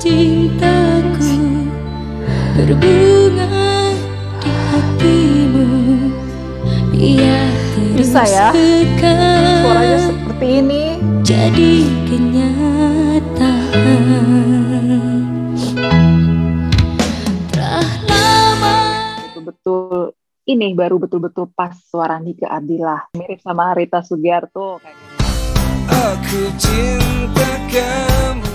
cintaku berbunga di hatimu. Ia Bisa ya? Suaranya seperti ini. jadi kenyataan. Telah lama Betul-betul ini baru betul-betul pas suara Nike Ardila. Mirip sama Rita Sugiarto kayaknya. Aku cinta kamu.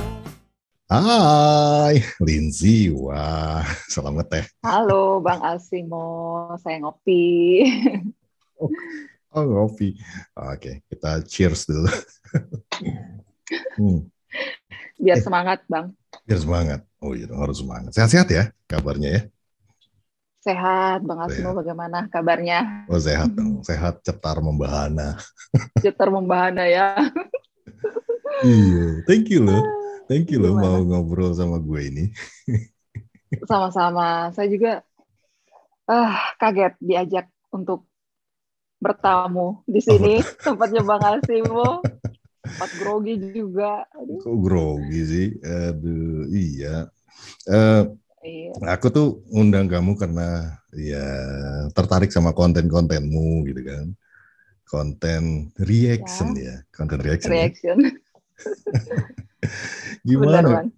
Hai, Lindsay. Wah, selamat teh. Halo Bang Asimo, saya ngopi. Oh, ngopi. Oke, kita cheers dulu. Biar semangat Bang. Biar semangat. Oh iya, harus semangat. Sehat-sehat ya kabarnya ya? Sehat Bang Asimo, bagaimana kabarnya? Oh, sehat dong. Sehat, cetar, membahana. Cetar membahana ya. Iya, thank you loh. Thank you loh Gimana? mau ngobrol sama gue ini. Sama-sama. Saya juga kaget diajak untuk bertamu di sini. Tempatnya Bang Asimo. Tempat grogi juga. Aduh. Kok grogi sih? Aduh, iya. Iya. Aku tuh ngundang kamu karena ya tertarik sama konten-kontenmu gitu kan. Konten reaction ya. Konten reaction. Reaction. Ya? Benar, Bang.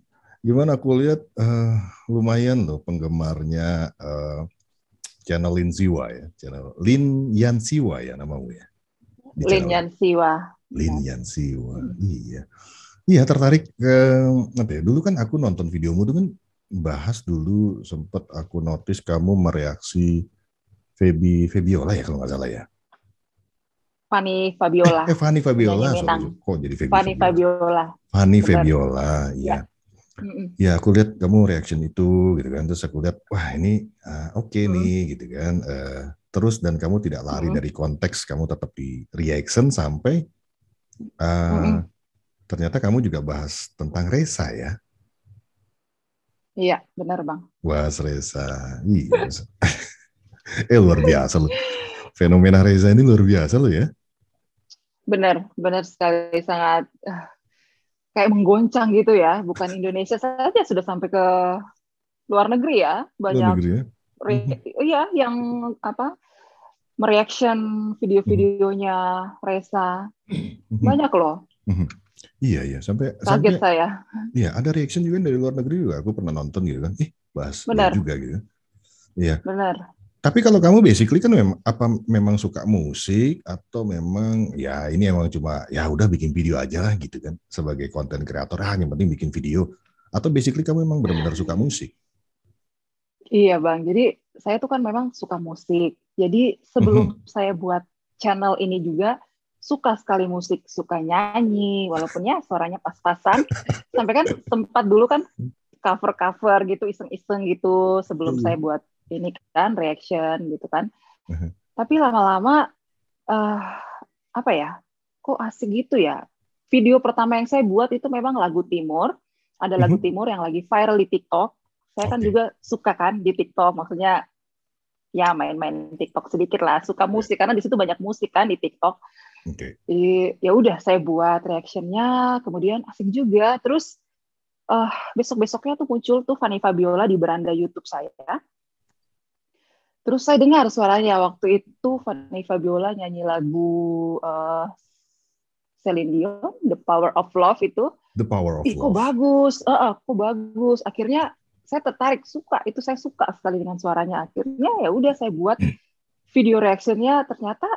Gimana aku lihat lumayan loh penggemarnya channel Lin Siwa ya. Channel Lin Yan Siwa ya namamu ya. Lin Yan Siwa. Lin Yan Siwa. Iya. Iya, tertarik ke apa ya? Dulu kan aku nonton videomu tuh kan bahas dulu, sempet aku notice kamu mereaksi Febiola ya kalau nggak salah ya. Fanny Fabiola. Fanny Fabiola, Penyanyi Minang. kok jadi Fanny Fabiola. Fanny Benar. Fabiola, iya. Ya, aku lihat kamu reaction itu gitu kan, terus aku lihat wah ini oke nih gitu kan. Terus dan kamu tidak lari dari konteks, kamu tetap di reaction sampai ternyata kamu juga bahas tentang Reza ya. Iya, benar Bang. Bahas Reza, iya. Luar biasa loh. Fenomena Reza ini luar biasa loh ya. Benar sekali, sangat kayak menggoncang gitu ya. Bukan Indonesia saja, sudah sampai ke luar negeri ya. Banyak Luar negeri ya. Iya, yang mereaction video-videonya Reza. Banyak loh. Iya, sampai saya. Iya, ada reaction juga dari luar negeri juga. Aku pernah nonton gitu kan. Bahas Benar. juga gitu. Iya. Benar. Tapi kalau kamu basically kan memang suka musik atau memang ya ini emang cuma ya udah bikin video aja lah gitu kan sebagai konten kreator yang penting bikin video, atau basically kamu memang benar-benar suka musik? Iya Bang, jadi saya tuh kan memang suka musik. Jadi sebelum saya buat channel ini juga suka sekali musik, suka nyanyi, walaupun ya suaranya pas-pasan. Sampai kan sempat dulu kan cover-cover gitu, iseng-iseng gitu sebelum saya buat ini kan reaction gitu kan. Tapi lama-lama kok asik gitu ya. Video pertama yang saya buat itu memang lagu Timur. Ada lagu Timur yang lagi viral di TikTok. Saya kan juga suka kan di TikTok, maksudnya ya main-main TikTok sedikit lah, suka musik karena di situ banyak musik kan di TikTok. Jadi ya udah saya buat reactionnya, kemudian asik juga. Terus besok-besoknya tuh muncul tuh Fanny Fabiola di beranda YouTube saya. Terus saya dengar suaranya waktu itu Fanny Fabiola nyanyi lagu Celine Dion, The Power of Love itu. The Power of Love. Kok bagus. Akhirnya saya tertarik, saya suka sekali dengan suaranya. Akhirnya ya udah saya buat video reactionnya, ternyata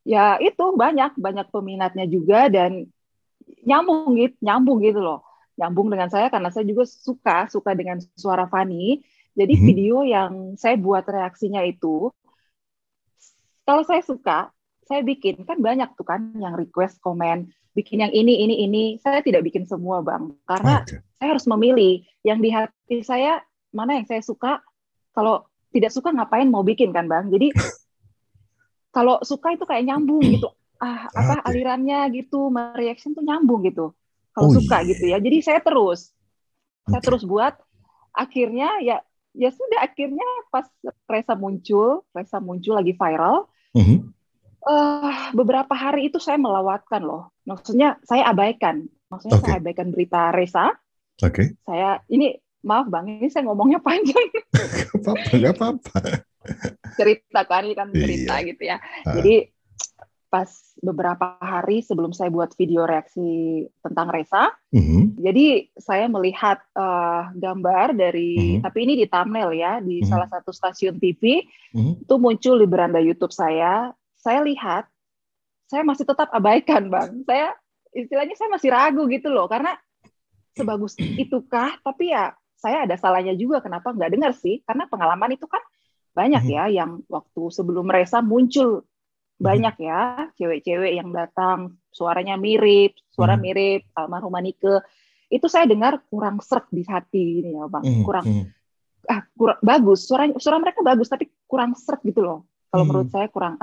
ya itu banyak peminatnya juga dan nyambung gitu loh. Nyambung dengan saya karena saya juga suka dengan suara Fanny. Jadi video yang saya buat reaksinya itu, kalau saya suka, saya bikin. Kan banyak tuh kan yang request komen, bikin yang ini. Saya tidak bikin semua Bang, karena saya harus memilih. Yang di hati saya, mana yang saya suka. Kalau tidak suka ngapain mau bikin kan Bang. Jadi kalau suka itu kayak nyambung gitu. Alirannya gitu, reaction tuh nyambung gitu. Kalau suka gitu ya. Jadi saya terus buat. Akhirnya ya sudah, akhirnya pas Reza muncul lagi viral. Beberapa hari itu saya melewatkan loh. Maksudnya saya abaikan berita Reza. Oke. Ini maaf Bang, ini saya ngomongnya panjang. Nggak apa-apa. Cerita kan, ini kan cerita Iya. gitu ya. Jadi pas beberapa hari sebelum saya buat video reaksi tentang Reza, jadi saya melihat gambar dari, tapi ini di thumbnail ya, di salah satu stasiun TV, itu muncul di beranda YouTube saya. Saya lihat, saya masih tetap abaikan Bang. Istilahnya saya masih ragu gitu loh, karena sebagus itukah, tapi ya saya ada salahnya juga kenapa nggak dengar sih, karena pengalaman itu kan banyak ya, yang waktu sebelum Reza muncul, banyak ya cewek-cewek yang datang, suaranya mirip, suara mirip almarhumah Nike. Itu saya dengar kurang sreg di hati ini ya Bang, kurang bagus, suara mereka bagus tapi kurang sreg gitu loh. Kalau menurut saya kurang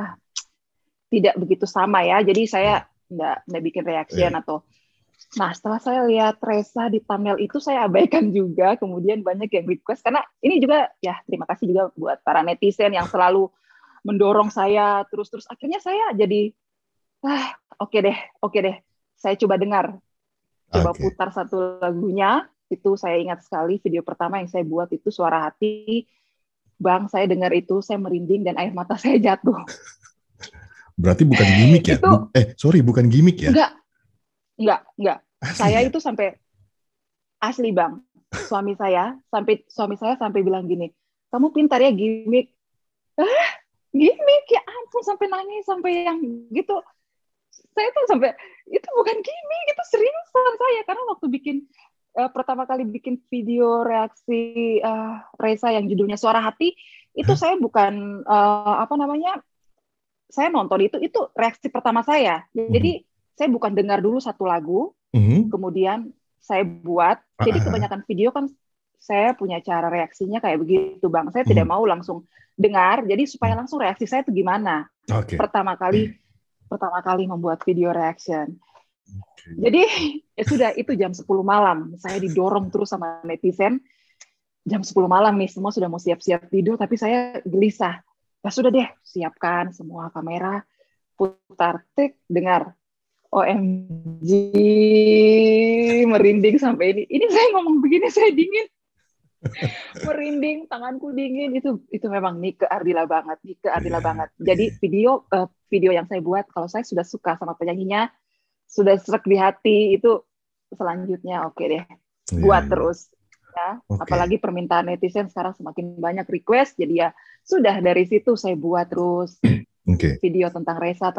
tidak begitu sama ya. Jadi saya nggak bikin reaction atau. Nah setelah saya lihat Reza di thumbnail itu saya abaikan juga. Kemudian banyak yang request, karena ini juga ya terima kasih juga buat para netizen yang selalu mendorong saya terus akhirnya saya jadi oke deh saya coba dengar, putar satu lagunya. Itu saya ingat sekali video pertama yang saya buat itu Suara Hati Bang. Saya dengar itu saya merinding dan air mata saya jatuh. Berarti bukan gimmick ya? Bukan gimmick ya? Enggak. Saya itu sampai asli Bang, suami saya sampai bilang gini, kamu pintar ya gimmick. Gimmick ya ampun, sampai nangis, sampai yang gitu. Saya tuh sampai, itu bukan gimmick, itu seriusan saya. Karena waktu pertama kali bikin video reaksi Reza yang judulnya Suara Hati, itu saya bukan, saya nonton itu reaksi pertama saya. Jadi saya bukan dengar dulu satu lagu, kemudian saya buat. Jadi kebanyakan video kan saya punya cara reaksinya kayak begitu Bang. Saya tidak mau langsung dengar, jadi supaya langsung reaksi saya itu gimana. Pertama kali membuat video reaction. Jadi ya sudah, itu jam 10 malam. Saya didorong terus sama netizen. Jam 10 malam nih, semua sudah mau siap-siap tidur, tapi saya gelisah. Ya sudah deh, siapkan semua kamera, putar, dengar. OMG, merinding sampai ini. Ini saya ngomong begini, saya dingin. Merinding, tanganku dingin. Itu memang Nike Ardila banget. Jadi video yang saya buat, kalau saya sudah suka sama penyanyinya, sudah sreg di hati, itu selanjutnya oke deh, buat terus ya. Apalagi permintaan netizen sekarang semakin banyak request, jadi ya sudah, dari situ saya buat terus video tentang Reza.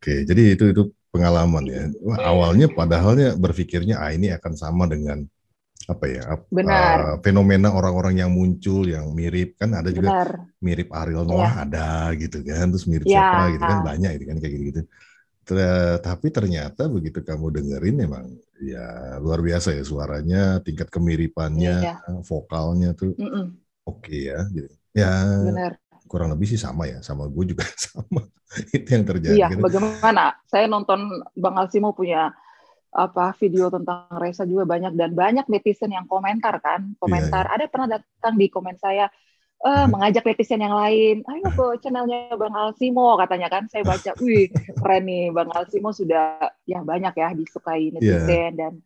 Jadi itu pengalaman ya. Wah, awalnya padahalnya berpikirnya ini akan sama dengan fenomena orang-orang yang muncul yang mirip, kan ada juga mirip Ariel Noah ada gitu kan, terus mirip siapa gitu kan, banyak itu kan kayak gitu. Tapi ternyata begitu kamu dengerin memang ya luar biasa ya suaranya, tingkat kemiripannya, vokalnya tuh oke ya gitu. Ya kurang lebih sih sama ya, sama gue juga sama. Itu yang terjadi. Iya, bagaimana? Saya nonton Bang Alsimo punya video tentang Reza juga banyak, dan banyak netizen yang komentar. Ada pernah datang di komen saya, mengajak netizen yang lain, ayo ke channelnya Bang Alsimo katanya kan. Saya baca, wih keren nih, Bang Alsimo sudah ya banyak ya disukai netizen dan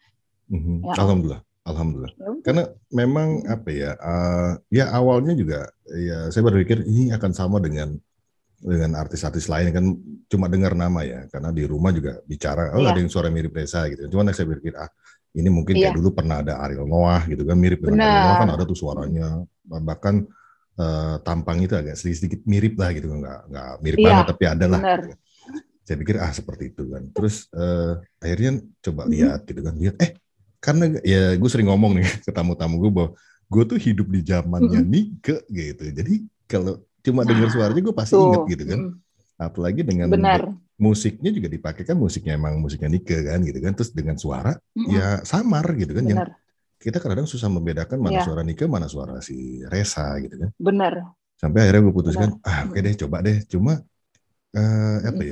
Alhamdulillah. Karena memang ya awalnya juga ya saya berpikir ini akan sama dengan artis-artis lain kan, cuma dengar nama ya, karena di rumah juga bicara ada yang suara mirip Reza gitu. Cuman saya berpikir ini mungkin kayak dulu pernah ada Ariel Noah gitu kan, mirip dengan Ariel Noah kan, ada tuh suaranya, bahkan tampang itu agak sedikit mirip lah gitu, nggak mirip banget tapi ada lah gitu. Saya pikir seperti itu kan. Terus akhirnya coba lihat gitu kan, karena ya gue sering ngomong nih ke tamu-tamu gue bahwa gue tuh hidup di zamannya Nike gitu. Jadi kalau cuma dengar suaranya gue pasti inget gitu kan. Apalagi dengan musiknya juga dipakai kan, musiknya emang musiknya Nike kan gitu kan. Terus dengan suara ya samar gitu kan. Yang kita kadang susah membedakan mana suara Nike, mana suara si Reza gitu kan. Sampai akhirnya gue putuskan oke deh, coba deh. Cuma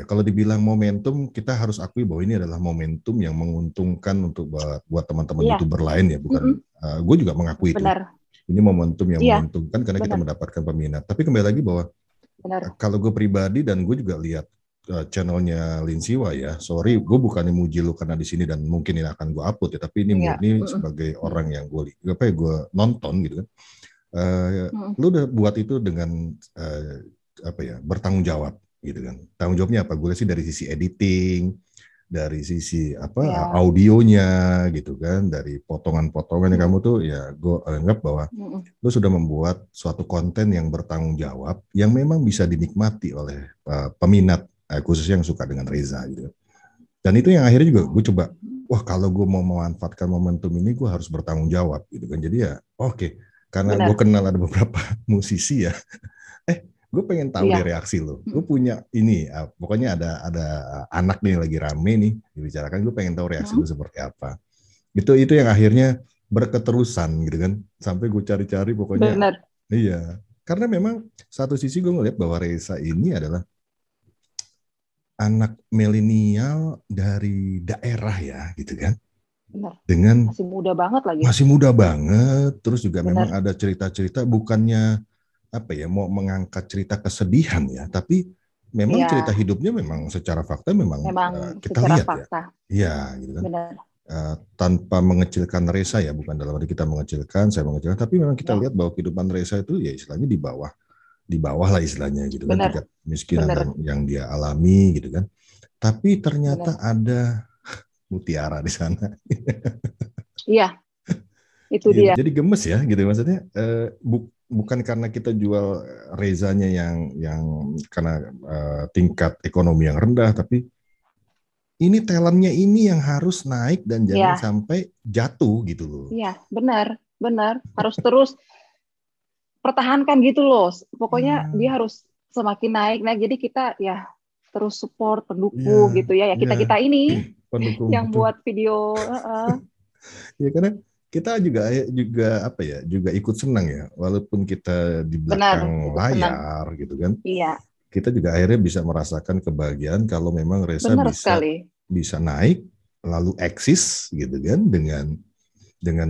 kalau dibilang momentum, kita harus akui bahwa ini adalah momentum yang menguntungkan untuk buat teman-teman YouTuber lain ya, bukan gue juga mengakui itu. Ini momentum yang menguntungkan karena kita mendapatkan peminat. Tapi kembali lagi bahwa kalau gue pribadi dan gue juga lihat channelnya Linsiwa ya. Sorry, gue bukannya muji lu karena di sini dan mungkin ini akan gue upload ya. Tapi ini Iya. murni sebagai orang yang gue nonton gitu kan. Lu udah buat itu dengan bertanggung jawab gitu kan. Tanggung jawabnya apa? Gue sih dari sisi editing, dari sisi audionya gitu kan, dari potongan-potongannya kamu tuh ya gue anggap bahwa lu sudah membuat suatu konten yang bertanggung jawab yang memang bisa dinikmati oleh peminat khususnya yang suka dengan Reza gitu. Dan itu yang akhirnya juga gue coba, wah kalau gue mau memanfaatkan momentum ini gue harus bertanggung jawab gitu kan. Jadi ya oke. Karena gue kenal ada beberapa musisi ya, gue pengen tahu deh reaksi lo. Gue punya ini, pokoknya ada anak nih lagi rame nih dibicarakan. Gue pengen tahu reaksi lo seperti apa. Itu yang akhirnya berketerusan gitu kan, sampai gue cari-cari pokoknya. Benar. Iya, karena memang satu sisi gue ngeliat bahwa Reza ini adalah anak milenial dari daerah ya, gitu kan. Benar. Dengan masih muda banget lagi. Masih muda banget, terus juga memang ada cerita-cerita bukannya mau mengangkat cerita kesedihan ya, tapi memang cerita hidupnya memang secara fakta memang kita lihat fakta. Ya, gitu kan. Benar. Tanpa mengecilkan Reza ya, bukan dalam arti kita mengecilkan, saya mengecilkan, tapi memang kita lihat bahwa kehidupan Reza itu ya istilahnya di bawah lah istilahnya gitu kan, tingkat miskinan yang dia alami gitu kan. Tapi ternyata ada mutiara di sana. Iya, itu dia. Jadi gemes ya, gitu maksudnya. Bukan karena kita jual Rezanya yang karena tingkat ekonomi yang rendah, tapi ini talentnya ini yang harus naik dan jangan sampai jatuh gitu loh. Iya, benar, harus terus pertahankan gitu loh. Pokoknya dia harus semakin naik. Nah, jadi kita ya terus support, pendukung gitu ya. Ya kita ini. Pendukung, yang buat video. Ya karena kita juga juga ikut senang ya, walaupun kita di belakang layar gitu kan. Iya. Kita juga akhirnya bisa merasakan kebahagiaan kalau memang Reza bisa naik lalu eksis gitu kan dengan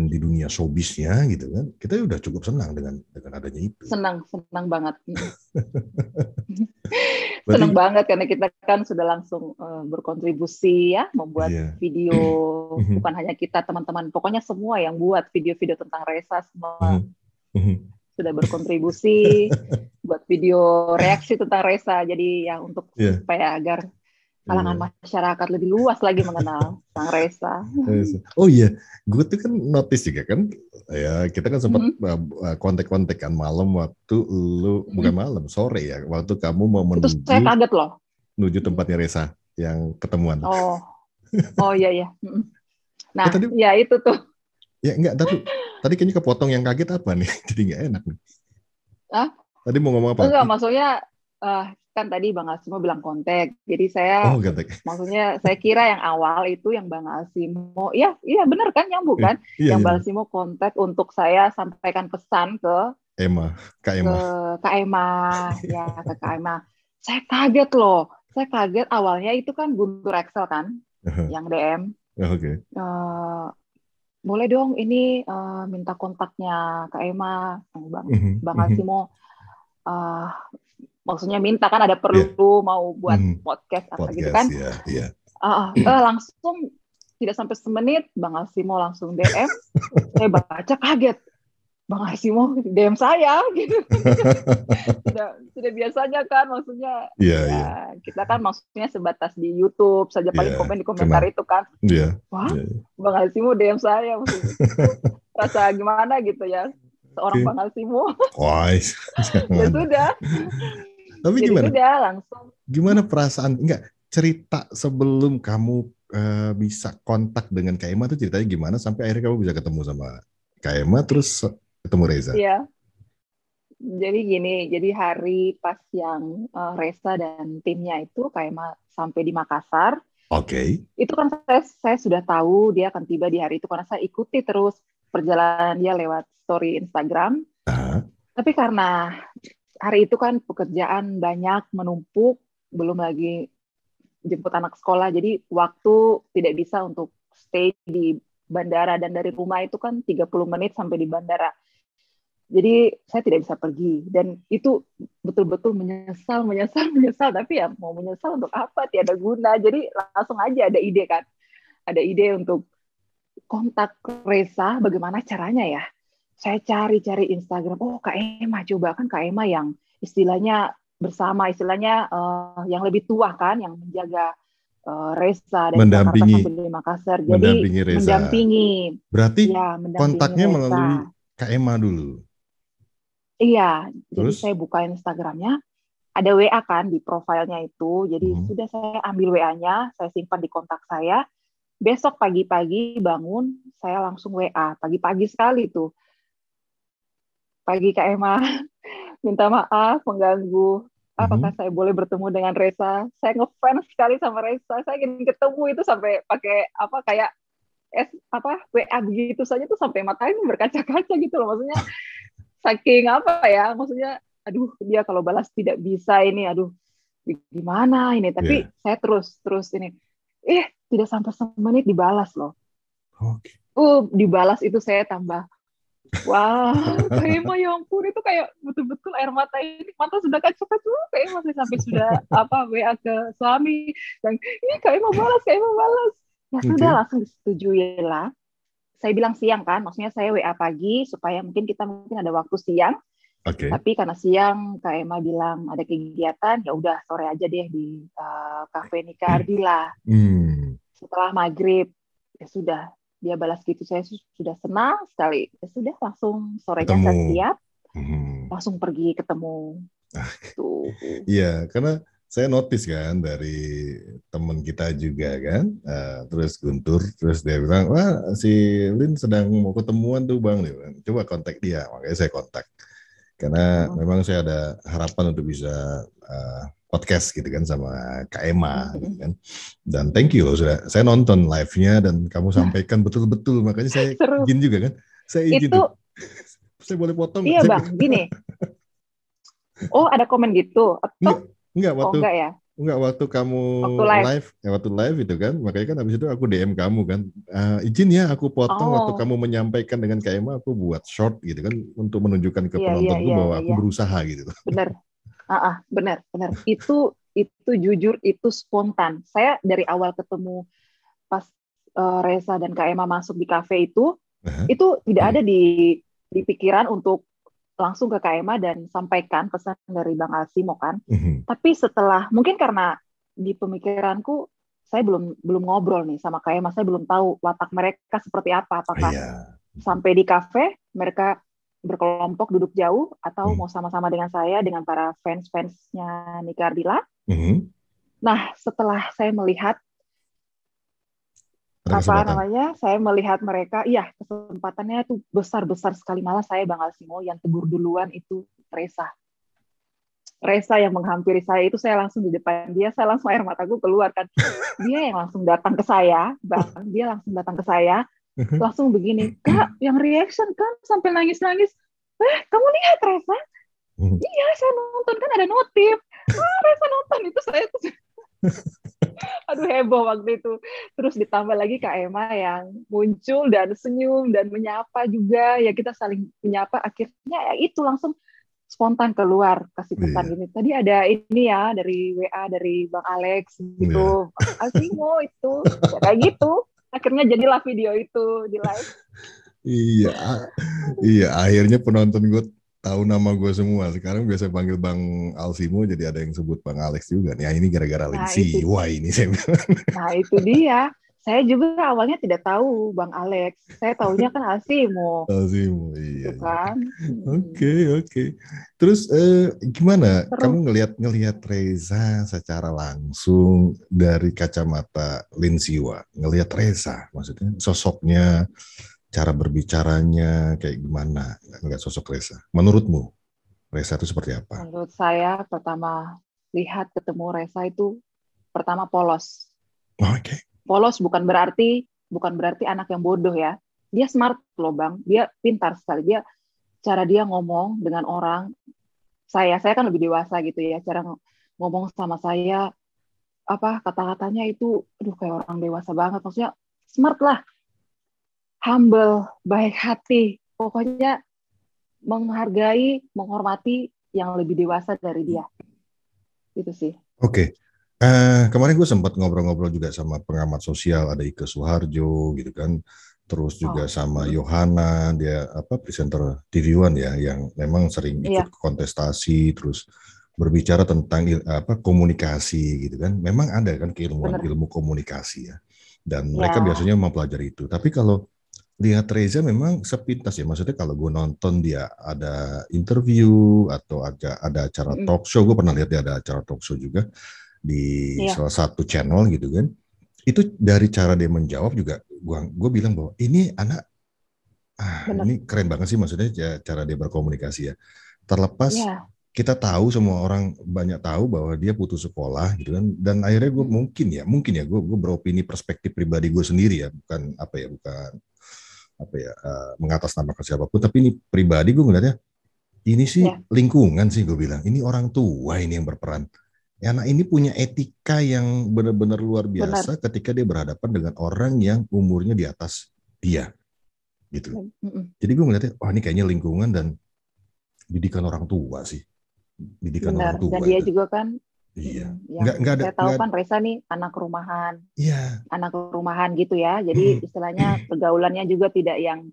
di dunia showbiznya gitu kan. Kita udah cukup senang dengan adanya itu. Senang banget. Senang banget karena kita kan sudah langsung berkontribusi ya, membuat video, bukan hanya kita, teman-teman, pokoknya semua yang buat video-video tentang Reza semua sudah berkontribusi buat video reaksi tentang Reza. Jadi ya untuk supaya agar kalangan masyarakat lebih luas lagi mengenal Sang Reza. Oh iya, gue tuh kan notice juga kan, ya kita kan sempat kontak-kontak kan malam waktu lu, bukan malam, sore ya, waktu kamu mau menuju. Itu saya kaget loh. Menuju tempatnya Reza yang ketemuan. Oh iya. Nah, ya itu tuh. Ya enggak, tadi kayaknya kepotong yang kaget apa nih? Jadi nggak enak nih. Tadi mau ngomong apa? Enggak, maksudnya kan tadi Bang Asimo bilang kontak, jadi saya maksudnya saya kira yang awal itu yang Bang Asimo, iya benar kan, nyambung kan, yang Bang Asimo kontak untuk saya sampaikan pesan ke Kak Emma. Saya kaget awalnya itu kan Guntur Excel kan, yang DM. Boleh dong ini minta kontaknya Kak Emma, Bang Asimo. Maksudnya minta kan ada perlu mau buat podcast gitu kan. Langsung tidak sampai semenit Bang Asimo langsung DM. Saya baca kaget. Bang Asimo DM saya gitu. Tidak biasanya kan, maksudnya kita kan maksudnya sebatas di YouTube saja, paling komen di komentar itu kan. Wah, Bang Asimo DM saya, maksudnya. Rasa gimana gitu ya seorang Bang Asimo. Ya sudah. Tapi jadi gimana? Udah langsung. Gimana perasaan? Enggak, cerita sebelum kamu bisa kontak dengan Kak Emma tuh ceritanya gimana sampai akhirnya kamu bisa ketemu sama Kak Emma terus ketemu Reza? Iya. Jadi gini, jadi hari pas yang Reza dan timnya itu Kak Emma sampai di Makassar. Itu kan saya sudah tahu dia akan tiba di hari itu karena saya ikuti terus perjalanan dia lewat story Instagram. Tapi karena hari itu kan pekerjaan banyak menumpuk, belum lagi jemput anak sekolah, jadi waktu tidak bisa untuk stay di bandara, dan dari rumah itu kan 30 menit sampai di bandara. Jadi saya tidak bisa pergi, dan itu betul-betul menyesal, tapi ya mau menyesal untuk apa, tiada guna. Jadi langsung aja ada ide kan, ada ide untuk kontak Reza, bagaimana caranya ya. Saya cari Instagram, oh Kak Emma, coba kan Kak Emma yang istilahnya bersama, istilahnya yang lebih tua kan, yang menjaga Reza dari Jakarta sampai di Makassar. Jadi mendampingi Reza. mendampingi. Berarti Ya, mendampingi kontaknya Reza melalui Kak Emma dulu. Iya, jadi Terus? saya buka Instagramnya, ada WA kan di profilnya itu, jadi sudah saya ambil WA-nya, saya simpan di kontak saya. Besok pagi-pagi bangun, saya langsung WA, pagi-pagi sekali tuh. Pagi Kak Emma, minta maaf mengganggu. Apakah saya boleh bertemu dengan Reza? Saya ngefans sekali sama Reza, saya ingin ketemu itu sampai pakai kayak WA begitu saja tuh sampai matanya berkaca-kaca gitu loh, maksudnya. Saking maksudnya, aduh dia kalau balas tidak bisa ini, aduh gimana ini, tapi saya terus ini, tidak sampai semenit dibalas loh. Okay. Dibalas itu saya tambah, wah kayak ya ampun, itu kayak betul-betul air mata sudah kaca-kaca, kayak masih sampai sudah WA ke suami, dan ini kayak mau balas. Ya sudah, langsung disetujui lah. Saya bilang siang kan, maksudnya saya WA pagi supaya mungkin ada waktu siang. Okay. Tapi karena siang Kak Emma bilang ada kegiatan, ya udah sore aja deh di kafe Nikah Ardila. Setelah maghrib, ya sudah dia balas gitu, saya sudah senang sekali. Ya sudah, langsung sorenya saya siap, langsung pergi ketemu. Iya, karena saya notice kan dari teman kita juga kan, terus Guntur, terus dia bilang, wah si Lin sedang mau ketemuan tuh Bang, coba kontak dia, makanya saya kontak. Karena memang saya ada harapan untuk bisa podcast gitu kan sama Kak Emma gitu kan. Dan thank you loh, saya nonton live-nya dan kamu sampaikan betul-betul, makanya saya izin juga kan, saya izin tuh. Saya boleh potong? Iya Bang, gini. Oh ada komen gitu? Atau Enggak, waktu kamu waktu live itu kan, makanya kan habis itu aku DM kamu kan, izin ya aku potong waktu kamu menyampaikan dengan Kak Emma, aku buat short gitu kan, untuk menunjukkan ke penontonku bahwa aku berusaha gitu. Benar. Itu jujur, itu spontan. Saya dari awal ketemu pas Reza dan Kak Emma masuk di kafe itu tidak ada di pikiran untuk langsung ke Kak Emma dan sampaikan pesan dari Bang Alsimo kan. Tapi setelah, mungkin karena di pemikiranku saya belum ngobrol nih sama Kak Emma, saya belum tahu watak mereka seperti apa, apakah sampai di kafe mereka berkelompok duduk jauh atau mau sama-sama dengan saya, dengan para fans-fansnya Nikah Ardila. Nah, setelah saya melihat saya melihat mereka, kesempatannya itu besar sekali. Malah saya Bang Alsimo yang tegur duluan itu Reza yang menghampiri saya, itu saya langsung di depan dia, saya langsung air mataku keluar kan. Dia yang langsung datang ke saya, langsung begini, Kak, yang reaction kan sampai nangis-nangis. Kamu lihat Reza? Iya, saya nonton kan ada notif. Reza nonton, itu saya tuh. Aduh heboh waktu itu. Terus ditambah lagi Kak Emma yang muncul dan senyum dan menyapa juga, ya kita saling menyapa, akhirnya ya itu langsung spontan keluar kasih pesan gini. Tadi ada ini ya dari WA dari Bang Alex gitu, Alsimo itu ya, kayak gitu. Akhirnya jadilah video itu di live. Iya, akhirnya penonton gue tahu nama gue semua. Sekarang biasa panggil Bang Alsimo, jadi ada yang sebut Bang Alex juga. Ya ini gara-gara Lindsay. Wah ini saya bilang. Nah itu dia. Saya juga awalnya tidak tahu Bang Alex. Saya taunya kan Alsimo. Iya. Kan? Oke. Terus gimana? Kamu ngelihat Reza secara langsung dari kacamata Linsiwa. Ngelihat Reza, maksudnya sosoknya, cara berbicaranya kayak gimana? Ngelihat sosok Reza. Menurutmu Reza itu seperti apa? Menurut saya pertama lihat ketemu Reza itu pertama polos. Oke. Polos bukan berarti anak yang bodoh ya. Dia smart loh Bang. Dia pintar sekali. Cara dia ngomong dengan orang. Saya kan lebih dewasa gitu ya. Cara ngomong sama saya, kata-katanya itu, kayak orang dewasa banget. Maksudnya smart lah. Humble, baik hati. Pokoknya menghargai, menghormati yang lebih dewasa dari dia. Itu sih. Oke. Kemarin gue sempat ngobrol-ngobrol juga sama pengamat sosial, ada Ike Suharjo gitu kan. Terus juga sama Yohana, dia presenter TV One ya, yang memang sering ikut kontestasi, terus berbicara tentang komunikasi gitu kan. Memang ada kan keilmuan ilmu komunikasi ya. Dan mereka biasanya mempelajari itu. Tapi kalau lihat Reza memang sepintas ya, maksudnya kalau gue nonton dia ada interview atau ada acara talk show, gue pernah lihat dia ada acara talk show juga di salah satu channel gitu kan. Itu dari cara dia menjawab juga, gue bilang bahwa ini anak, ini keren banget sih, maksudnya cara dia berkomunikasi ya. Terlepas kita tahu, semua orang banyak tahu bahwa dia putus sekolah gitu kan, dan akhirnya gue mungkin ya gue beropini perspektif pribadi gue sendiri ya, bukan mengatasnamakan siapapun, tapi ini pribadi gue ngeliatnya ini sih lingkungan sih, gue bilang ini orang tua ini yang berperan. Anak ini punya etika yang benar-benar luar biasa ketika dia berhadapan dengan orang yang umurnya di atas dia, gitu. Jadi gue ngeliatnya, ini kayaknya lingkungan dan didikan orang tua sih, didikan orang tua. Dan dia juga kan. Iya. Saya tahu kan Reza nih anak rumahan. Iya. Anak rumahan gitu ya. Jadi istilahnya pergaulannya juga tidak yang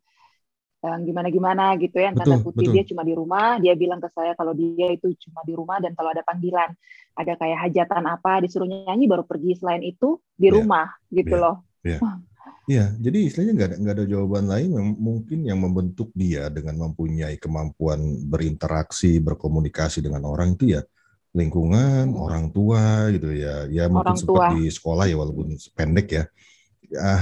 gimana-gimana gitu ya. Tanda kutip dia cuma di rumah. Dia bilang ke saya kalau dia itu cuma di rumah, dan kalau ada panggilan, ada kayak hajatan apa, disuruh nyanyi baru pergi. Selain itu di rumah gitu loh. Iya. Jadi istilahnya nggak ada jawaban lain yang mungkin yang membentuk dia dengan mempunyai kemampuan berinteraksi, berkomunikasi dengan orang itu ya lingkungan, orang tua gitu ya. Ya mungkin sempat di sekolah ya, walaupun pendek ya.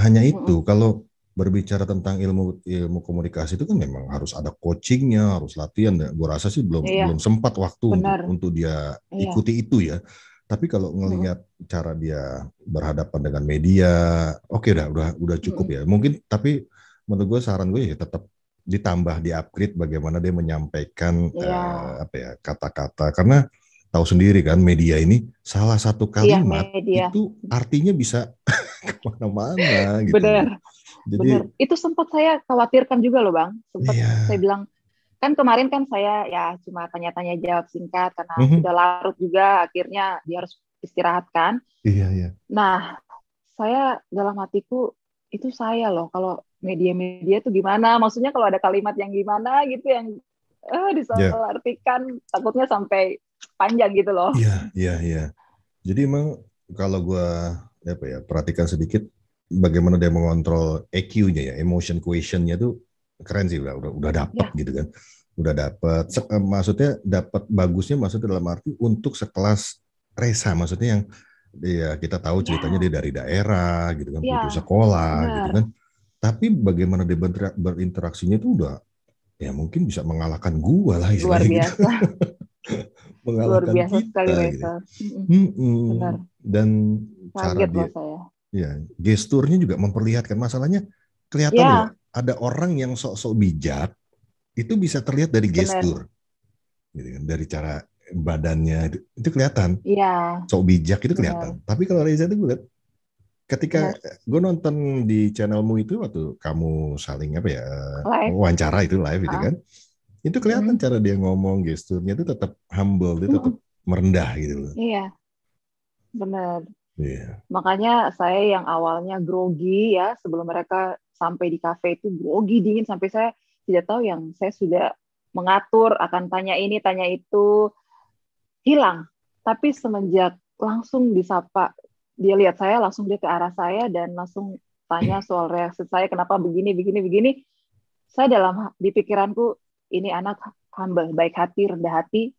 Hanya itu. Kalau berbicara tentang ilmu komunikasi itu kan memang harus ada coachingnya, harus latihan. Gue rasa sih belum sempat waktu untuk dia ikuti itu ya. Tapi kalau ngelihat cara dia berhadapan dengan media, oke, udah cukup ya. Mungkin, tapi menurut gue, saran gue ya tetap ditambah, di-upgrade bagaimana dia menyampaikan kata-kata, karena tahu sendiri kan media ini salah satu kalimat itu artinya bisa kemana-mana gitu. Benar. Itu sempat saya khawatirkan juga loh Bang. Sempat saya bilang, kan kemarin kan saya ya cuma tanya-tanya jawab singkat karena sudah larut juga, akhirnya dia harus istirahat kan. Iya. Nah, saya dalam hatiku, itu saya loh kalau media-media itu gimana, maksudnya kalau ada kalimat yang gimana gitu yang disalahartikan, takutnya sampai panjang gitu loh. Iya. Jadi emang kalau gue perhatikan sedikit bagaimana dia mengontrol EQ-nya ya, emotion quotient-nya tuh keren sih, udah dapat gitu kan. Udah dapat, maksudnya dapat bagusnya, maksudnya dalam arti untuk sekelas Reza, maksudnya yang ya kita tahu ceritanya dia dari daerah gitu kan, putus sekolah gitu kan. Tapi bagaimana dia berinteraksinya itu udah ya mungkin bisa mengalahkan gua lah istilahnya. Luar biasa. Mengalahkan luar biasa kita sekali gitu. Benar. Dan cara dia gesturnya juga memperlihatkan, masalahnya kelihatan loh, ada orang yang sok-sok bijak itu bisa terlihat dari gestur. Gitu kan, dari cara badannya itu kelihatan. Sok bijak itu kelihatan. Tapi kalau Reza itu gue lihat ketika gue nonton di channelmu itu waktu kamu saling wawancara itu live itu kan, itu kelihatan cara dia ngomong, gesturnya itu tetap humble, dia tetap merendah gitu loh. Iya, benar. Makanya saya yang awalnya grogi ya, sebelum mereka sampai di kafe itu grogi, dingin, sampai saya tidak tahu yang saya sudah mengatur akan tanya ini, tanya itu, hilang. Tapi semenjak langsung disapa, dia lihat saya, langsung dia ke arah saya dan langsung tanya soal reaksi saya, kenapa begini. Saya di pikiranku, ini anak humble, baik hati, rendah hati.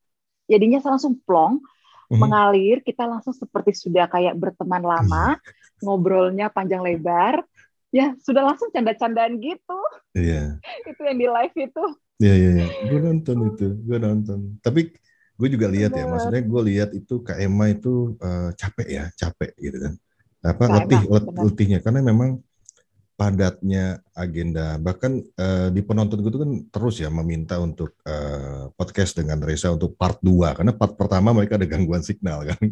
Jadinya saya langsung plong, mengalir, kita langsung seperti sudah kayak berteman lama, ngobrolnya panjang lebar, ya sudah langsung canda-candaan gitu. Iya. Itu yang di live itu. Iya. Gue nonton. Tapi gue juga lihat ya, maksudnya gue lihat itu Kak Emma itu capek gitu kan. Letihnya karena memang padatnya agenda, bahkan di penonton gue itu kan terus ya meminta untuk podcast dengan Reza untuk part 2, karena part pertama mereka ada gangguan signal kan,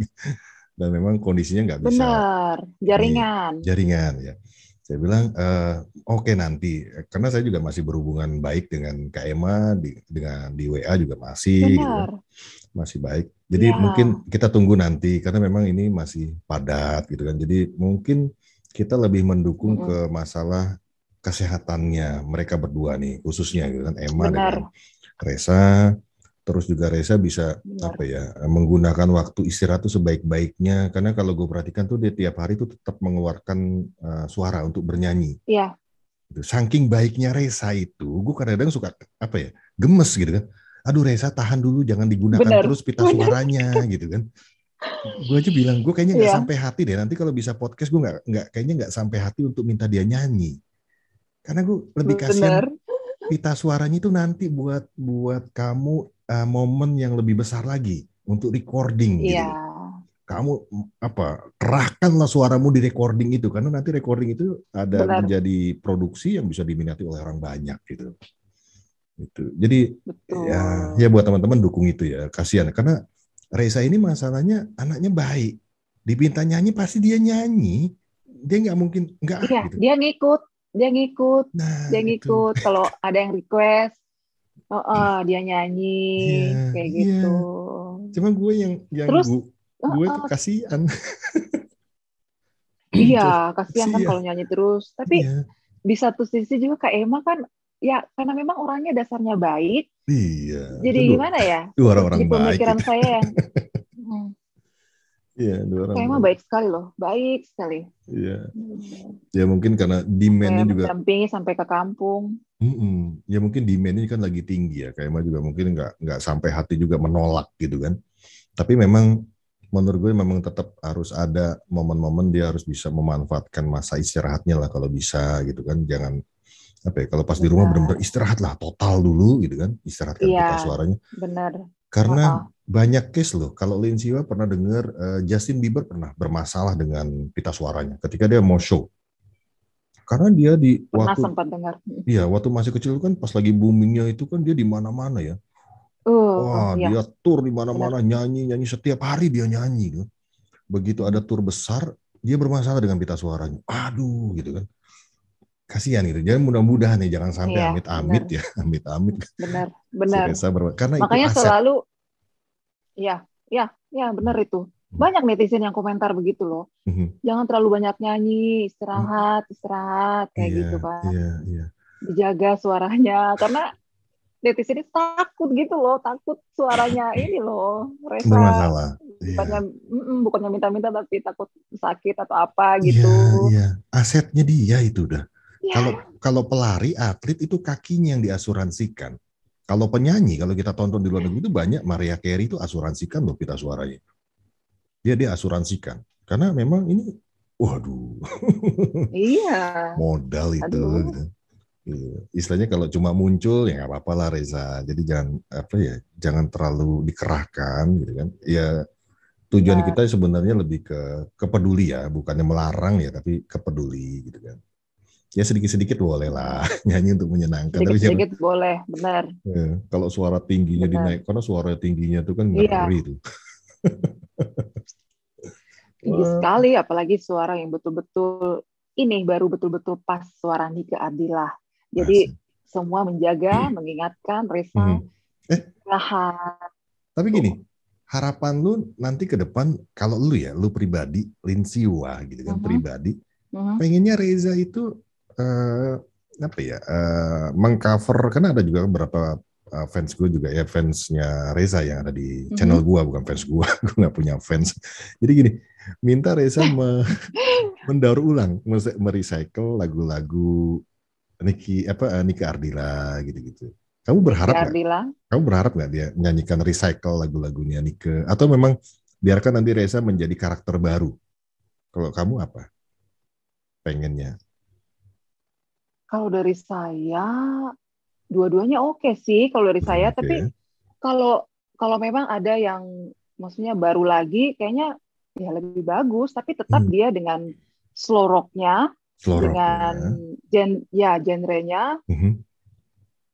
dan memang kondisinya nggak bisa. Benar, jaringan ya. Saya bilang oke nanti, karena saya juga masih berhubungan baik dengan Kak Emma dengan di WA juga masih gitu kan, Benar. masih baik. Jadi Ya, mungkin kita tunggu nanti karena memang ini masih padat gitu kan. Jadi mungkin kita lebih mendukung ke masalah kesehatannya mereka berdua nih, khususnya gitu kan, Emma dengan benar, Reza. Terus juga Reza bisa benar. menggunakan waktu istirahat itu sebaik-baiknya, karena kalau gue perhatikan tuh dia tiap hari tuh tetap mengeluarkan suara untuk bernyanyi. Iya, Gitu. Saking baiknya Reza itu, gue kadang-kadang suka gemes gitu kan. Aduh Reza tahan dulu, jangan digunakan benar, terus pita benar. suaranya gitu kan. Gue aja bilang gue kayaknya nggak Iya, sampai hati deh. Nanti kalau bisa podcast gue kayaknya nggak sampai hati untuk minta dia nyanyi. Karena gue lebih kasihan benar. pita suaranya itu nanti buat kamu momen yang lebih besar lagi untuk recording Iya, gitu loh. Kamu kerahkanlah suaramu di recording itu, karena nanti recording itu ada benar, menjadi produksi yang bisa diminati oleh orang banyak gitu. Gitu. Jadi ya betul. buat teman-teman dukung itu ya, kasihan karena Reza ini masalahnya anaknya baik, dipinta nyanyi pasti dia nyanyi, dia nggak mungkin nggak Iya, gitu. dia ngikut, dia ngikut, dia Nah itu. ngikut. Kalau ada yang request, dia nyanyi Iya, kayak iya. gitu. Cuma gue yang Terus, gue tuh kasihan. iya, Tuh, kasihan kan kasihan. kalau nyanyi terus. Tapi Iya, di satu sisi juga Kak Emma kan, ya karena memang orangnya dasarnya baik. iya. Jadi Itu gimana ya? dua orang-orang Di baik pemikiran itu. saya yang, Iya, dua orang Kak Emma baik. baik sekali loh, baik sekali. Iya. Hmm. Ya mungkin karena Sampai demand-nya juga, mendampingi sampai ke kampung. ya mungkin demand-nya kan lagi tinggi ya. Kayak mah juga mungkin nggak sampai hati juga menolak gitu kan. Tapi memang menurut gue memang tetap harus ada momen-momen dia harus bisa memanfaatkan masa istirahatnya lah kalau bisa gitu kan. Jangan kalau pas di rumah Benar. benar-benar istirahat lah total dulu gitu kan. Istirahatkan Iya, pita suaranya. benar. Karena Heeh. banyak case loh. Kalau Linsiwa pernah dengar Justin Bieber pernah bermasalah dengan pita suaranya ketika dia mau show. Karena dia Pernah sempat dengar. waktu masih kecil kan pas lagi boomingnya itu kan dia di mana-mana ya. Wah, Ya, dia tour di benar. mana-mana, nyanyi setiap hari dia nyanyi gitu. Begitu ada tour besar, dia bermasalah dengan pita suaranya. Aduh, gitu kan. Kasihan gitu. Jadi mudah-mudahan ya jangan sampai Iya, benar. amit-amit ya, amit-amit Benar, si benar. Reza karena itu Makanya aset. selalu, ya, benar itu. Banyak netizen yang komentar begitu loh. Mhm. Jangan terlalu banyak nyanyi, istirahat, kayak Iya, gitu kan. iya, iya. Dijaga suaranya. Karena netizen ini takut gitu loh, takut suaranya ini loh. Reza Bermasalah. bukannya Iya. bukannya minta-minta tapi takut sakit atau apa Iya, gitu. iya. Asetnya dia itu udah. Kalau Ya, kalau pelari, atlet itu kakinya yang diasuransikan. Kalau penyanyi, kalau kita tonton di luar negeri itu banyak Mariah Carey itu asuransikan loh pita suaranya. Dia asuransikan. Karena memang ini, waduh, iya. modal itu. Aduh, Gitu. Istilahnya kalau cuma muncul ya nggak apa-apa lah Reza. Jadi jangan terlalu dikerahkan gitu kan. Ya tujuan benar. kita sebenarnya lebih ke kepeduli ya, bukannya melarang ya, tapi kepeduli gitu kan. Ya sedikit-sedikit boleh lah nyanyi untuk menyenangkan, tapi jangan Sedikit-sedikit boleh, benar, kalau suara tingginya benar. dinaik, karena suara tingginya itu kan ngeri Iya, tuh. tinggi Wah, sekali, apalagi suara yang betul-betul ini baru betul-betul pas suara Nike Ardila. Jadi asik. semua menjaga, mengingatkan Reza Mhm. Eh, istirahat tapi gini, tuh. harapan lu nanti ke depan kalau lu pribadi, Linsiwa gitu kan Mhm, pribadi, mhm, pengennya Reza itu mengcover, karena ada juga beberapa fans gue juga ya, fansnya Reza yang ada di channel mhm. gue, bukan fans gue, gue nggak punya fans. Jadi gini, minta Reza mendaur ulang, merecycle lagu-lagu Nike Ardila gitu-gitu. Kamu Nike berharap nggak? Ardila. Kamu berharap nggak dia nyanyikan recycle lagu-lagunya Nike? Atau memang biarkan nanti Reza menjadi karakter baru? Kalau kamu apa pengennya? Kalau dari saya, dua-duanya oke sih kalau dari saya. Tapi Oke. kalau kalau memang ada yang maksudnya baru lagi, kayaknya ya lebih bagus. Tapi tetap Hmm, dia dengan slow rock-nya, dengan Sloroknya. genrenya. Mhm.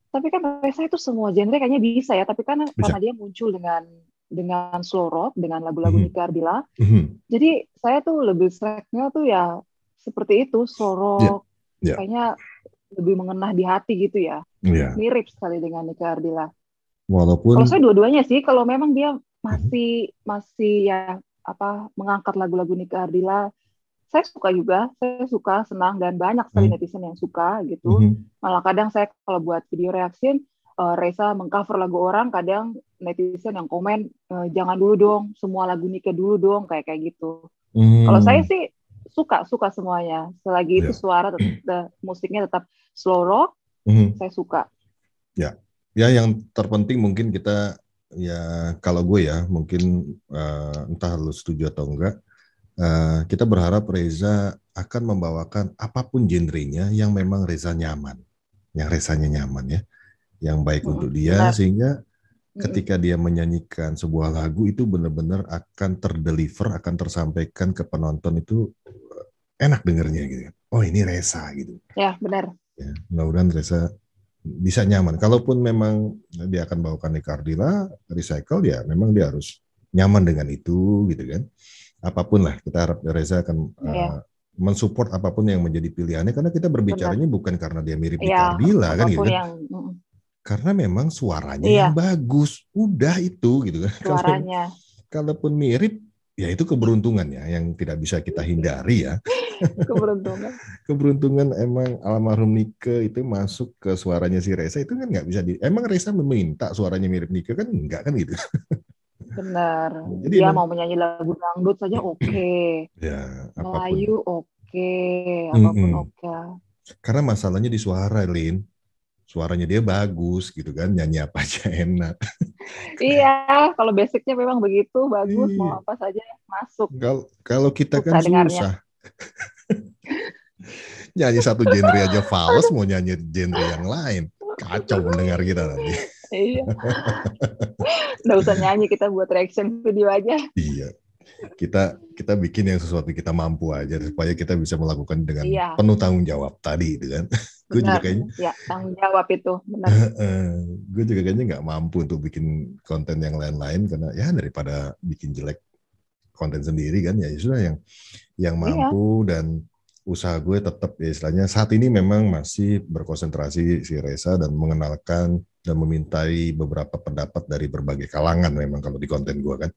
Tapi kan Reza itu semua genre kayaknya bisa ya. Tapi karena Bisa. dia muncul dengan slow rock, dengan lagu-lagu Mhm. Nike Ardila. Mhm. Jadi saya tuh lebih seleknya tuh ya seperti itu, slow rock, Ya. kayaknya lebih mengena di hati gitu ya. Iya. Mirip sekali dengan Nike Ardilla. Walaupun Kalau saya dua-duanya sih, kalau memang dia masih ya mengangkat lagu-lagu Nike Ardilla, saya suka juga, saya suka, senang, dan banyak sekali netizen yang suka gitu. Malah kadang saya kalau buat video reaction, Reza mengcover lagu orang, kadang netizen yang komen, jangan dulu dong, semua lagu Nike dulu dong, kayak gitu. Kalau saya sih suka semuanya, selagi itu suara musiknya tetap slow rock, saya suka. Ya, yang terpenting mungkin kita ya, kalau gue ya mungkin entah lu setuju atau enggak, kita berharap Reza akan membawakan apapun genrenya yang memang Reza nyaman, yang Rezanya nyaman ya, yang baik untuk dia, sehingga ketika dia menyanyikan sebuah lagu itu benar-benar akan terdeliver, akan tersampaikan ke penonton itu enak dengernya gitu. Oh ini Reza gitu. Ya benar. Ya, mudah-mudahan Reza bisa nyaman. Kalaupun memang dia akan bawakan Nike Ardilla, recycle ya, memang dia harus nyaman dengan itu gitu kan. Apapun lah, kita harap Reza akan mensupport apapun yang menjadi pilihannya, karena kita berbicaranya bukan karena dia mirip Nike Ardilla kan gitu kan. Karena memang suaranya yang bagus, udah itu gitu kan. Suaranya. Kalaupun mirip, ya itu keberuntungan ya, yang tidak bisa kita hindari ya. Keberuntungan emang almarhum Nike itu masuk ke suaranya si Reza, itu kan nggak bisa emang Reza meminta suaranya mirip Nike kan, enggak kan gitu. Benar. Jadi dia mau menyanyi lagu dangdut saja oke. Ya, Melayu oke, apapun oke. Karena masalahnya di suara, Lin. Suaranya dia bagus gitu kan, nyanyi apa aja enak. Iya, kalau basicnya memang begitu, bagus, mau apa saja masuk. Kalau kita kan susah. Nyanyi satu genre aja fals, mau nyanyi genre yang lain, kacau mendengar kita nanti. Iya. Nggak usah nyanyi, kita buat reaction video aja. Iya. Kita bikin yang sesuatu kita mampu aja, supaya kita bisa melakukan dengan penuh tanggung jawab tadi itu kan. Gue juga kayaknya tanggung jawab itu benar. Gue juga kayaknya nggak mampu untuk bikin konten yang lain-lain, karena ya daripada bikin jelek konten sendiri kan, ya sudah yang mampu. Dan usaha gue tetap ya istilahnya saat ini memang masih berkonsentrasi si Reza dan mengenalkan dan memintai beberapa pendapat dari berbagai kalangan memang kalau di konten gue kan.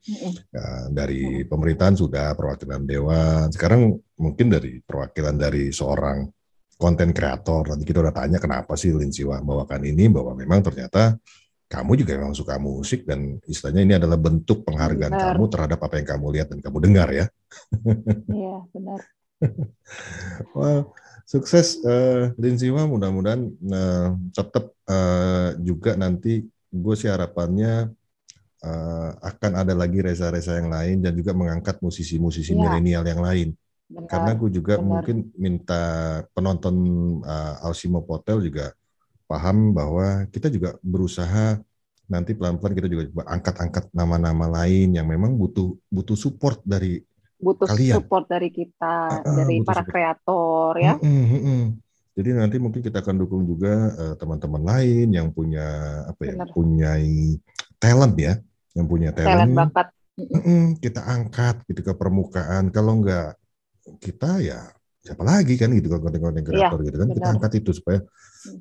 Dari pemerintahan sudah, perwakilan dewan, sekarang mungkin dari perwakilan dari seorang konten kreator. Nanti kita udah tanya kenapa sih Lin Siwa bawakan ini, bahwa memang ternyata kamu juga memang suka musik dan istilahnya ini adalah bentuk penghargaan kamu terhadap apa yang kamu lihat dan kamu dengar ya. Iya, benar. Wah, sukses Lin Siwa, mudah-mudahan tetap juga nanti gue sih harapannya akan ada lagi Reza-Reza yang lain dan juga mengangkat musisi-musisi milenial yang lain. Benar, karena gue juga mungkin minta penonton Alsimo Potel juga paham bahwa kita juga berusaha nanti pelan-pelan kita juga angkat-angkat nama-nama lain yang memang butuh support dari kalian. Support dari kita, dari para kreator ya. Jadi nanti mungkin kita akan dukung juga teman-teman lain yang punya punya talent ya, yang punya talent bakat. Kita angkat gitu ke permukaan. Kalau enggak kita ya siapa lagi kan gitu, konten-konten kreator gitu kan. Kita angkat itu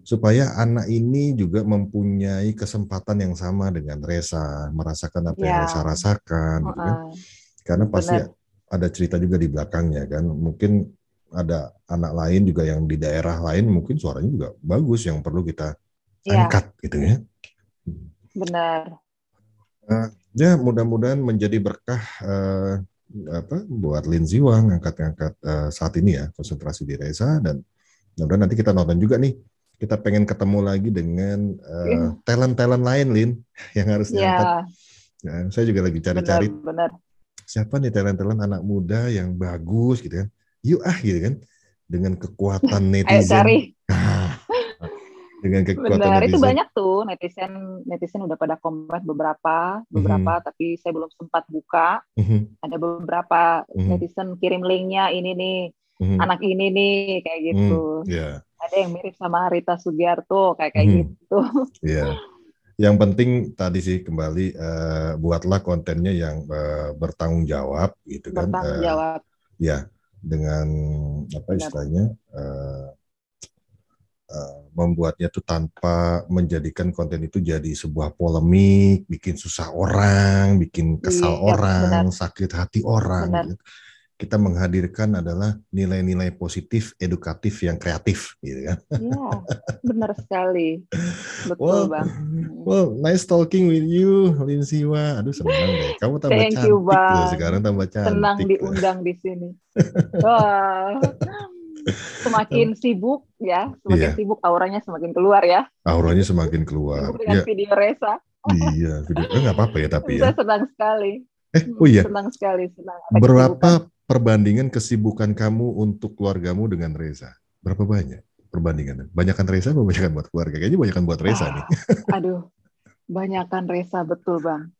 supaya anak ini juga mempunyai kesempatan yang sama dengan Reza, merasakan apa yang Reza rasakan gitu kan. Karena pasti ada cerita juga di belakangnya kan. Mungkin ada anak lain juga yang di daerah lain mungkin suaranya juga bagus yang perlu kita angkat gitu ya. Benar. Ya mudah-mudahan menjadi berkah buat Lin Siwa ngangkat saat ini ya, konsentrasi di Reza, dan mudah-mudahan nanti kita nonton juga nih. Kita pengen ketemu lagi dengan talent-talent lain, Lin, yang harus diangkat. Nah, saya juga lagi cari-cari siapa nih talent-talent anak muda yang bagus gitu kan. Yuk gitu kan, dengan kekuatan netizen. Ayo cari. Dengan kekuatan benar, netizen. itu banyak tuh netizen udah pada komen beberapa, tapi saya belum sempat buka. Ada beberapa netizen kirim linknya, ini nih, anak ini nih, kayak gitu. Ada yang mirip sama Rita Sugiarto, kayak gitu. Yang penting tadi sih kembali buatlah kontennya yang bertanggung jawab gitu kan. Bertanggung jawab. Ya, dengan apa Benar. istilahnya membuatnya tuh tanpa menjadikan konten itu jadi sebuah polemik, bikin susah orang, bikin kesal Iya, benar, orang, sakit hati orang. benar. Gitu. Kita menghadirkan adalah nilai-nilai positif, edukatif yang kreatif, gitu kan. Iya, benar sekali. Well, Betul, Bang. well, nice talking with you, Linsiwa. Aduh, senang deh. Kamu tambah Thank you, cantik loh Bang. sekarang, tambah Senang cantik. diundang di sini. Wah, semakin sibuk ya, semakin Iya, sibuk auranya semakin keluar ya. auranya semakin keluar. Sibuk dengan Ya, video Reza. iya, video. Nggak apa-apa ya tapi ya. Saya senang sekali. Oh iya, Senang sekali, senang ada kesibukan. berapa perbandingan kesibukan kamu untuk keluargamu dengan Reza? Berapa banyak perbandingan? Banyakan Reza atau banyakan buat keluarga? Kayaknya banyakan buat Reza nih. Aduh, banyakan Reza, betul Bang.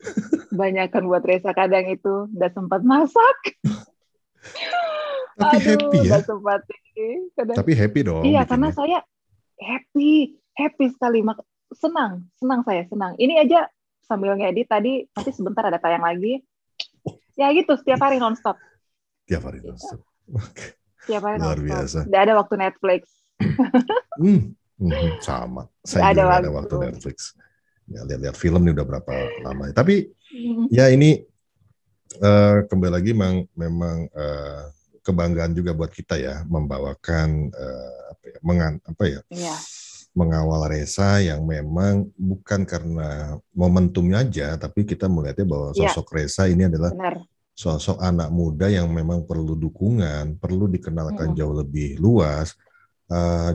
Banyakan buat Reza, kadang itu nggak sempat masak. Tapi happy ya. Nggak sempat ini. Kadang. Tapi happy dong. Iya, bikinnya. karena saya happy sekali. Senang saya, senang. Ini aja sambil ngedit tadi, nanti sebentar ada tayang lagi. Ya gitu, setiap hari nonstop. Tiap hari nonstop. Tiap hari Luar nonstop. biasa. Nggak ada waktu Netflix. Sama. Nggak Saya ada juga nggak ada waktu. waktu Netflix. Ya, lihat-lihat film nih udah berapa lama. Tapi ya ini kembali lagi memang kebanggaan juga buat kita ya membawakan Iya. mengawal Reza yang memang bukan karena momentumnya aja, tapi kita melihatnya bahwa sosok Reza ini adalah Benar. sosok anak muda yang memang perlu dukungan, perlu dikenalkan jauh lebih luas,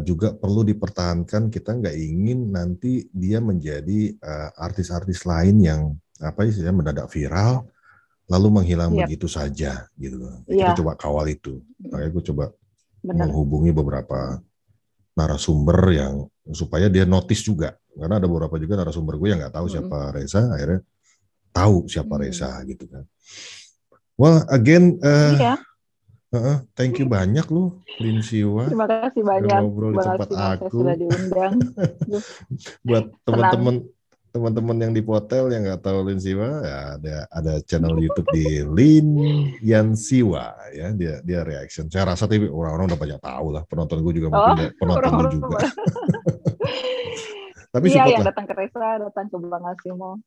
juga perlu dipertahankan. Kita nggak ingin nanti dia menjadi artis-artis lain yang mendadak viral lalu menghilang begitu saja gitu. Kita coba kawal itu. Makanya gue coba menghubungi beberapa narasumber yang supaya dia notice juga, karena ada beberapa juga narasumber gue yang nggak tahu siapa Reza, akhirnya tahu siapa Reza gitu kan. Well, again, thank you banyak lu, Linsiwa. Terima kasih banyak. Ngobrol di tempat aku. Sudah diundang. Buat teman-teman yang di Potel yang nggak tahu Linsiwa, ya ada channel YouTube di Lin Yansiwa ya, dia reaction. Saya rasa tapi orang-orang udah banyak tahu lah, penonton gue juga mungkin penonton lu juga. Tapi support yang lah. Datang ke Reza, datang ke Bang Asimo.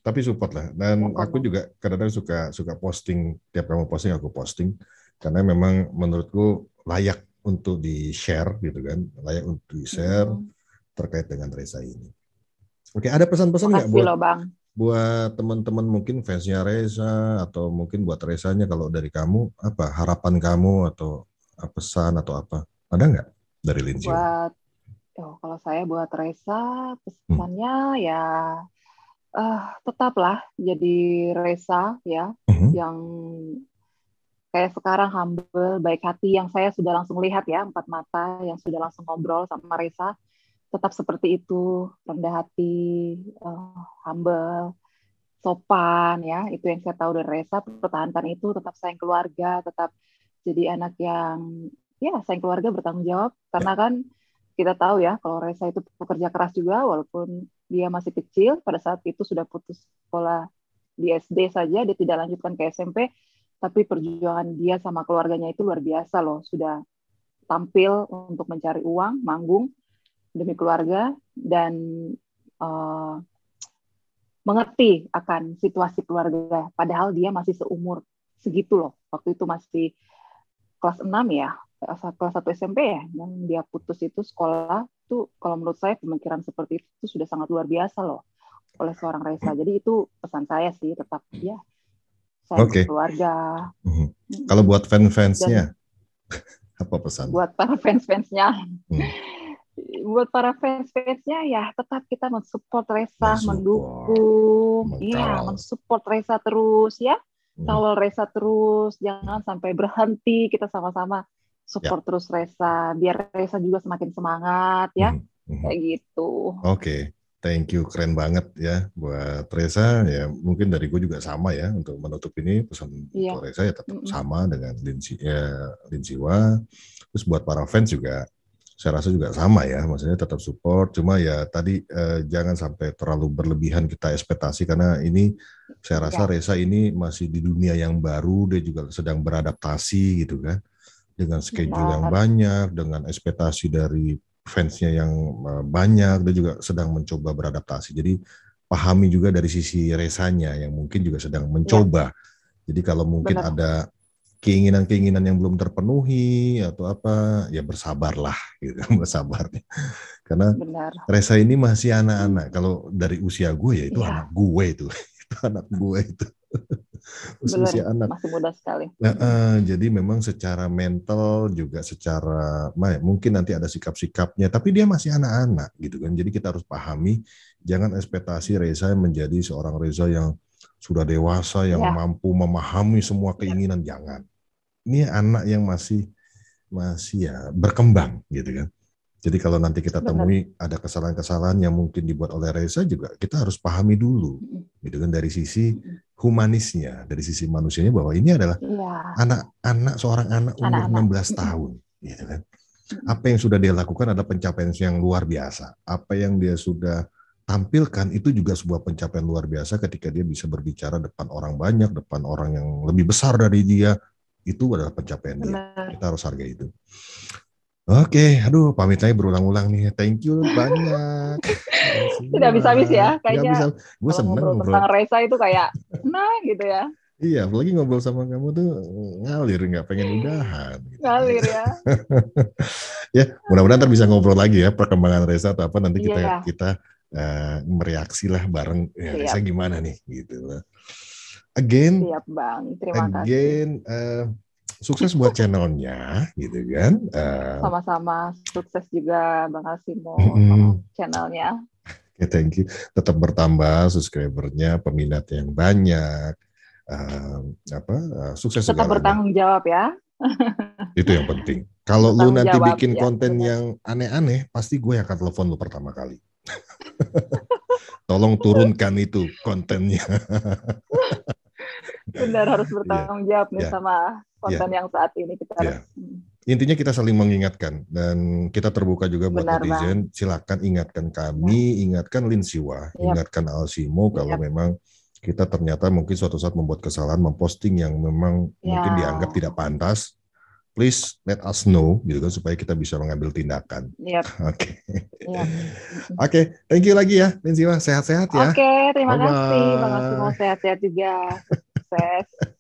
Tapi support lah. Dan aku juga kadang-kadang suka posting, tiap kamu posting aku posting, karena memang menurutku layak untuk di-share gitu kan, layak untuk di-share terkait dengan Reza ini. Oke, ada pesan-pesan nggak buat teman-teman mungkin fansnya Reza atau mungkin buat Rezanya, kalau dari kamu apa harapan kamu atau pesan atau apa, ada nggak dari Lindsay? Kalau saya buat Reza pesannya ya tetaplah jadi Reza ya, yang kayak sekarang humble, baik hati, yang saya sudah langsung lihat ya, 4 mata yang sudah langsung ngobrol sama Reza. Tetap seperti itu, rendah hati, humble, sopan ya, itu yang saya tahu dari Reza. Pertahankan itu, tetap sayang keluarga, tetap jadi anak yang sayang keluarga, bertanggung jawab, karena kan kita tahu ya kalau Reza itu pekerja keras juga, walaupun dia masih kecil, pada saat itu sudah putus sekolah di SD saja, dia tidak lanjutkan ke SMP, tapi perjuangan dia sama keluarganya itu luar biasa loh, sudah tampil untuk mencari uang, manggung demi keluarga, dan mengerti akan situasi keluarga, padahal dia masih seumur segitu loh, waktu itu masih kelas 6 ya, kelas 1 SMP ya, yang dia putus itu sekolah, itu kalau menurut saya pemikiran seperti itu sudah sangat luar biasa loh, oleh seorang Reza. Jadi itu pesan saya sih, tetap ya, sayang keluarga. Kalau buat fans-fansnya, apa pesan? Buat para fans-fansnya, buat para fans-fansnya ya tetap kita mensupport Reza, mendukung, mensupport Reza terus ya, kawal Reza terus, jangan sampai berhenti, kita sama-sama support terus Reza, biar Reza juga semakin semangat ya, kayak gitu. Oke. Thank you, keren banget ya buat Reza. Ya mungkin dari gue juga sama ya, untuk menutup ini pesan untuk Reza ya tetap sama dengan Linsiwa. Terus buat para fans juga saya rasa juga sama ya, maksudnya tetap support. Cuma ya tadi jangan sampai terlalu berlebihan kita ekspektasi, karena ini saya rasa Reza ini masih di dunia yang baru, dia juga sedang beradaptasi gitu kan. dengan schedule yang Benar. banyak, dengan ekspektasi dari fansnya yang banyak, dia juga sedang mencoba beradaptasi. Jadi pahami juga dari sisi Resanya yang mungkin juga sedang mencoba. Jadi kalau mungkin Benar. ada keinginan-keinginan yang belum terpenuhi atau apa, ya bersabarlah gitu, bersabar. Karena Benar. Resa ini masih anak-anak. Kalau dari usia gue ya itu Iya. anak gue itu. Itu anak gue itu. Usia Benar. anak. Masih muda sekali. Jadi memang secara mental juga secara mungkin nanti ada sikap-sikapnya, tapi dia masih anak-anak gitu kan. Jadi kita harus pahami, jangan ekspektasi Reza menjadi seorang Reza yang sudah dewasa, yang Ya. mampu memahami semua keinginan. Jangan. Ini anak yang masih ya berkembang gitu kan. Jadi kalau nanti kita Benar. temui ada kesalahan-kesalahan yang mungkin dibuat oleh Reza juga kita harus pahami dulu, gitu kan, dari sisi humanisnya, dari sisi manusianya, bahwa ini adalah Iya. anak-anak, seorang anak umur Anak-anak. 16 tahun, gitu kan. Apa yang sudah dia lakukan adalah pencapaian yang luar biasa. Apa yang dia sudah tampilkan itu juga sebuah pencapaian luar biasa ketika dia bisa berbicara depan orang banyak, depan orang yang lebih besar dari dia. Itu adalah pencapaian dia. Benar. Kita harus hargai itu. Oke, aduh, pamit aja berulang-ulang nih. Thank you banyak. Tidak bisa habis ya, Nggak kayaknya. bisa. Gue Kalau seneng ngobrol ngobrol. tentang Reza itu kayak, nah gitu ya. Iya, apalagi ngobrol sama kamu tuh ngalir, nggak pengen udahan. Gitu. Ngalir ya. Ya, mudah-mudahan ntar bisa ngobrol lagi ya perkembangan Reza atau apa, nanti Iya. kita mereaksi lah bareng. Ya, Siap. Reza gimana nih, gitu lah. Again, Siap Bang, terima kasih. sukses buat channelnya, gitu kan. Sama-sama, sukses juga Bang Asimo sama channelnya. Okay, thank you. Tetap bertambah subscribernya, peminat yang banyak. Sukses Tetap segalanya. bertanggung jawab ya. Itu yang penting. Kalau lu Bertanggung nanti jawab, bikin ya, konten benar. yang aneh-aneh, pasti gue akan telepon lu pertama kali. Tolong turunkan itu kontennya. Benar, harus bertanggung jawab nih sama konten yang saat ini kita harus. Intinya kita saling mengingatkan, dan kita terbuka juga buat Benar, netizen. Silakan ingatkan kami, ingatkan Linsiwa, ingatkan Alsimo kalau memang kita ternyata mungkin suatu saat membuat kesalahan, memposting yang memang mungkin dianggap tidak pantas. Please let us know, gitu kan, supaya kita bisa mengambil tindakan. Oke. Oke, thank you lagi ya, Linsiwa. Sehat-sehat ya. Oke, terima kasih Bang Asimo, sehat-sehat juga. Sukses.